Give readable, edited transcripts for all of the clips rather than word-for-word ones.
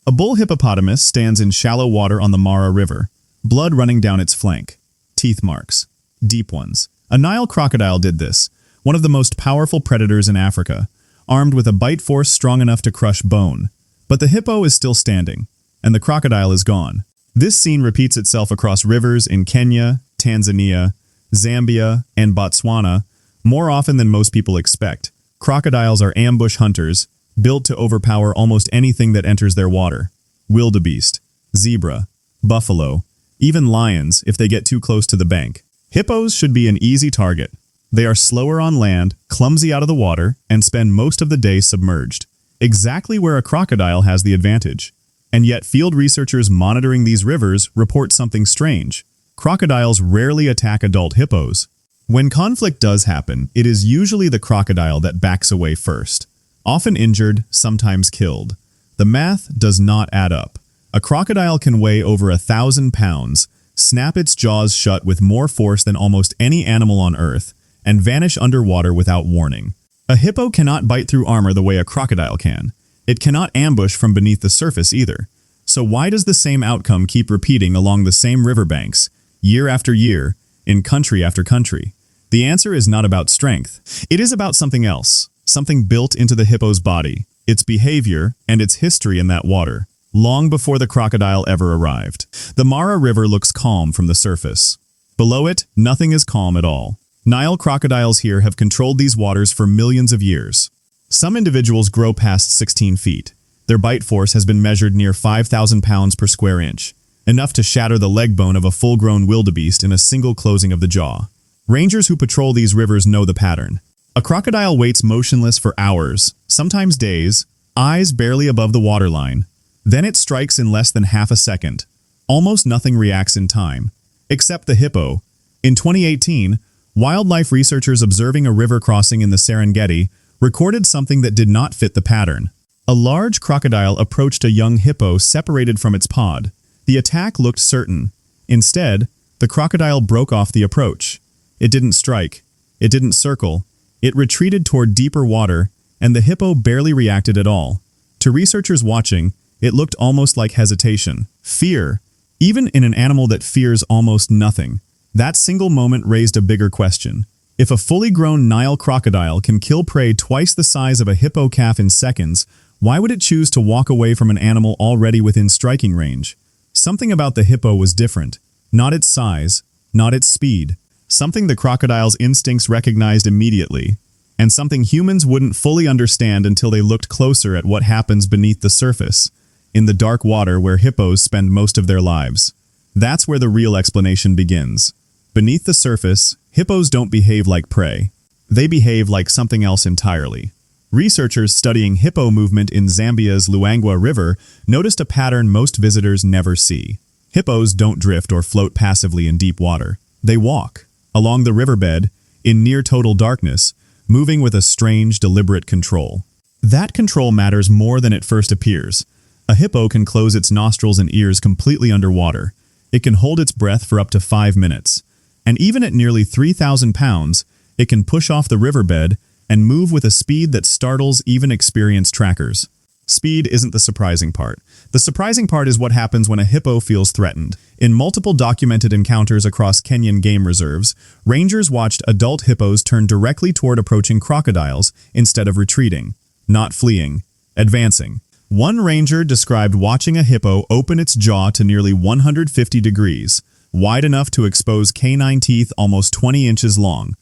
A bull hippopotamus stands in shallow water on the Mara River, blood running down its flank, teeth marks, deep ones. A Nile crocodile did this, one of the most powerful predators in Africa, armed with a bite force strong enough to crush bone. But the hippo is still standing, and the crocodile is gone. This scene repeats itself across rivers in Kenya, Tanzania, Zambia, and Botswana more often than most people expect. Crocodiles are ambush hunters, built to overpower almost anything that enters their water. Wildebeest, zebra, buffalo, even lions if they get too close to the bank. Hippos should be an easy target. They are slower on land, clumsy out of the water, and spend most of the day submerged. Exactly where a crocodile has the advantage. And yet field researchers monitoring these rivers report something strange. Crocodiles rarely attack adult hippos. When conflict does happen, it is usually the crocodile that backs away first. Often injured, sometimes killed. The math does not add up. A crocodile can weigh over 1,000 pounds, snap its jaws shut with more force than almost any animal on Earth, and vanish underwater without warning. A hippo cannot bite through armor the way a crocodile can. It cannot ambush from beneath the surface either. So why does the same outcome keep repeating along the same riverbanks, year after year, in country after country? The answer is not about strength. It is about something else, something built into the hippo's body, its behavior, and its history in that water, long before the crocodile ever arrived. The Mara River looks calm from the surface. Below it, nothing is calm at all. Nile crocodiles here have controlled these waters for millions of years. Some individuals grow past 16 feet. Their bite force has been measured near 5,000 pounds per square inch, enough to shatter the leg bone of a full-grown wildebeest in a single closing of the jaw. Rangers who patrol these rivers know the pattern. A crocodile waits motionless for hours, sometimes days, eyes barely above the waterline. Then it strikes in less than half a second. Almost nothing reacts in time, except the hippo. In 2018, wildlife researchers observing a river crossing in the Serengeti recorded something that did not fit the pattern. A large crocodile approached a young hippo separated from its pod. The attack looked certain. Instead, the crocodile broke off the approach. It didn't strike. It didn't circle. It retreated toward deeper water, and the hippo barely reacted at all. To researchers watching, it looked almost like hesitation, fear, even in an animal that fears almost nothing. That single moment raised a bigger question. If a fully grown Nile crocodile can kill prey twice the size of a hippo calf in seconds, why would it choose to walk away from an animal already within striking range? Something about the hippo was different. Not its size, not its speed. Something the crocodile's instincts recognized immediately, and something humans wouldn't fully understand until they looked closer at what happens beneath the surface, in the dark water where hippos spend most of their lives. That's where the real explanation begins. Beneath the surface, hippos don't behave like prey. They behave like something else entirely. Researchers studying hippo movement in Zambia's Luangwa River noticed a pattern most visitors never see. Hippos don't drift or float passively in deep water. They walk along the riverbed, in near-total darkness, moving with a strange, deliberate control. That control matters more than it first appears. A hippo can close its nostrils and ears completely underwater. It can hold its breath for up to 5 minutes. And even at nearly 3,000 pounds, it can push off the riverbed and move with a speed that startles even experienced trackers. Speed isn't the surprising part. The surprising part is what happens when a hippo feels threatened. In multiple documented encounters across Kenyan game reserves, rangers watched adult hippos turn directly toward approaching crocodiles instead of retreating, not fleeing, advancing. One ranger described watching a hippo open its jaw to nearly 150 degrees, wide enough to expose canine teeth almost 20 inches long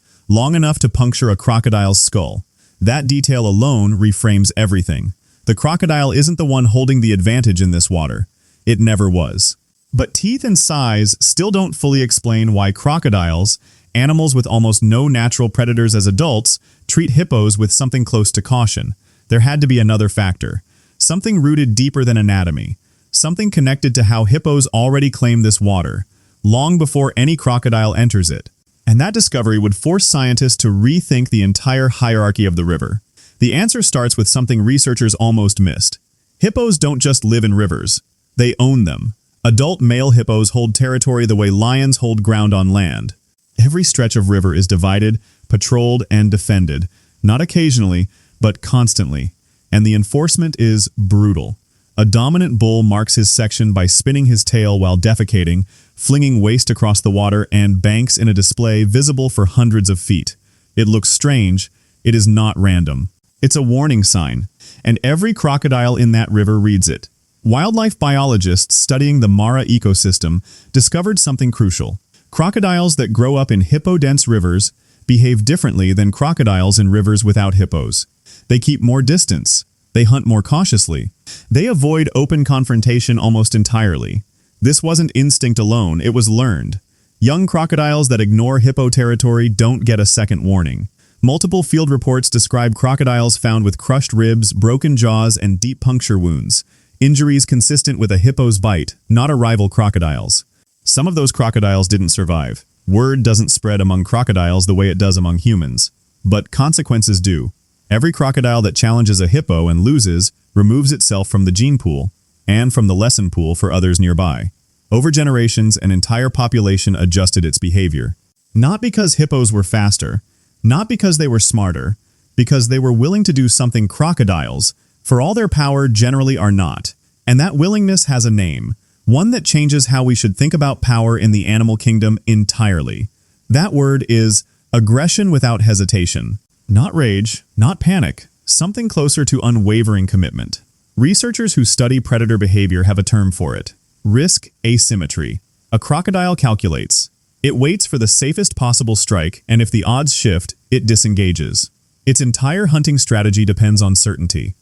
enough to puncture a crocodile's skull. That detail alone reframes everything. The crocodile isn't the one holding the advantage in this water. It never was. But teeth and size still don't fully explain why crocodiles, animals with almost no natural predators as adults, treat hippos with something close to caution. There had to be another factor. Something rooted deeper than anatomy. Something connected to how hippos already claim this water, long before any crocodile enters it. And that discovery would force scientists to rethink the entire hierarchy of the river. The answer starts with something researchers almost missed. Hippos don't just live in rivers. They own them. Adult male hippos hold territory the way lions hold ground on land. Every stretch of river is divided, patrolled, and defended, not occasionally, but constantly. And the enforcement is brutal. A dominant bull marks his section by spinning his tail while defecating, flinging waste across the water and banks in a display visible for hundreds of feet. It looks strange. It is not random. It's a warning sign, and every crocodile in that river reads it. Wildlife biologists studying the Mara ecosystem discovered something crucial. Crocodiles that grow up in hippo-dense rivers behave differently than crocodiles in rivers without hippos. They keep more distance. They hunt more cautiously. They avoid open confrontation almost entirely. This wasn't instinct alone, it was learned. Young crocodiles that ignore hippo territory don't get a second warning. Multiple field reports describe crocodiles found with crushed ribs, broken jaws, and deep puncture wounds. Injuries consistent with a hippo's bite, not a rival crocodile's. Some of those crocodiles didn't survive. Word doesn't spread among crocodiles the way it does among humans. But consequences do. Every crocodile that challenges a hippo and loses removes itself from the gene pool and from the lesson pool for others nearby. Over generations, an entire population adjusted its behavior. Not because hippos were faster, not because they were smarter, because they were willing to do something crocodiles, for all their power, generally are not. And that willingness has a name, one that changes how we should think about power in the animal kingdom entirely. That word is aggression without hesitation. Not rage, not panic, something closer to unwavering commitment. Researchers who study predator behavior have a term for it. Risk asymmetry. A crocodile calculates. It waits for the safest possible strike, and if the odds shift, it disengages. Its entire hunting strategy depends on certainty.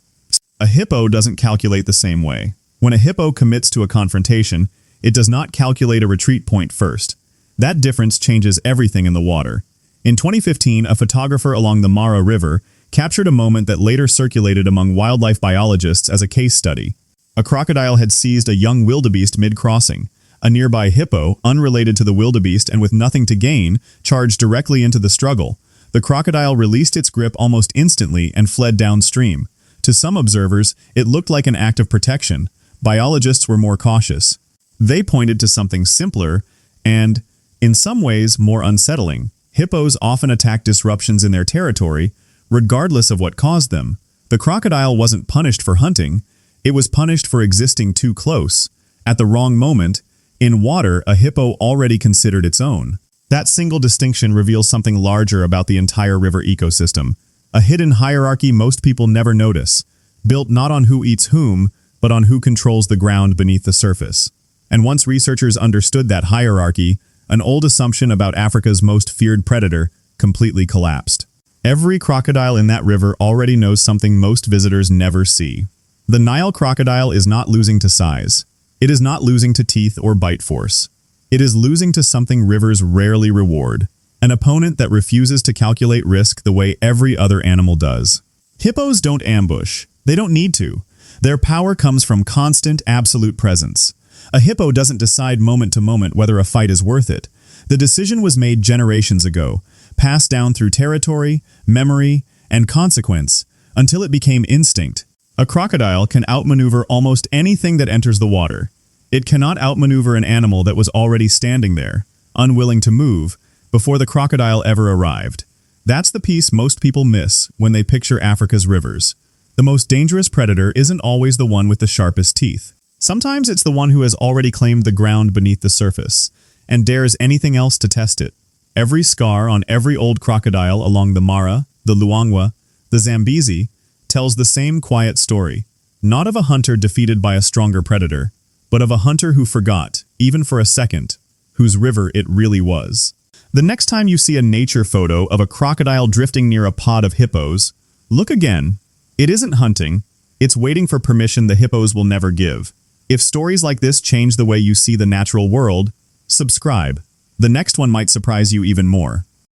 A hippo doesn't calculate the same way. When a hippo commits to a confrontation, it does not calculate a retreat point first. That difference changes everything in the water. In 2015, a photographer along the Mara River captured a moment that later circulated among wildlife biologists as a case study. A crocodile had seized a young wildebeest mid-crossing. A nearby hippo, unrelated to the wildebeest and with nothing to gain, charged directly into the struggle. The crocodile released its grip almost instantly and fled downstream. To some observers, it looked like an act of protection. Biologists were more cautious. They pointed to something simpler and, in some ways, more unsettling. Hippos often attack disruptions in their territory, regardless of what caused them. The crocodile wasn't punished for hunting, it was punished for existing too close. At the wrong moment, in water a hippo already considered its own. That single distinction reveals something larger about the entire river ecosystem. A hidden hierarchy most people never notice, built not on who eats whom, but on who controls the ground beneath the surface. And once researchers understood that hierarchy, an old assumption about Africa's most feared predator completely collapsed. Every crocodile in that river already knows something most visitors never see. The Nile crocodile is not losing to size. It is not losing to teeth or bite force. It is losing to something rivers rarely reward, an opponent that refuses to calculate risk the way every other animal does. Hippos don't ambush. They don't need to. Their power comes from constant, absolute presence. A hippo doesn't decide moment to moment whether a fight is worth it. The decision was made generations ago, passed down through territory, memory, and consequence, until it became instinct. A crocodile can outmaneuver almost anything that enters the water. It cannot outmaneuver an animal that was already standing there, unwilling to move, before the crocodile ever arrived. That's the piece most people miss when they picture Africa's rivers. The most dangerous predator isn't always the one with the sharpest teeth. Sometimes it's the one who has already claimed the ground beneath the surface, and dares anything else to test it. Every scar on every old crocodile along the Mara, the Luangwa, the Zambezi, tells the same quiet story. Not of a hunter defeated by a stronger predator, but of a hunter who forgot, even for a second, whose river it really was. The next time you see a nature photo of a crocodile drifting near a pod of hippos, look again. It isn't hunting, it's waiting for permission the hippos will never give. If stories like this change the way you see the natural world, subscribe. The next one might surprise you even more.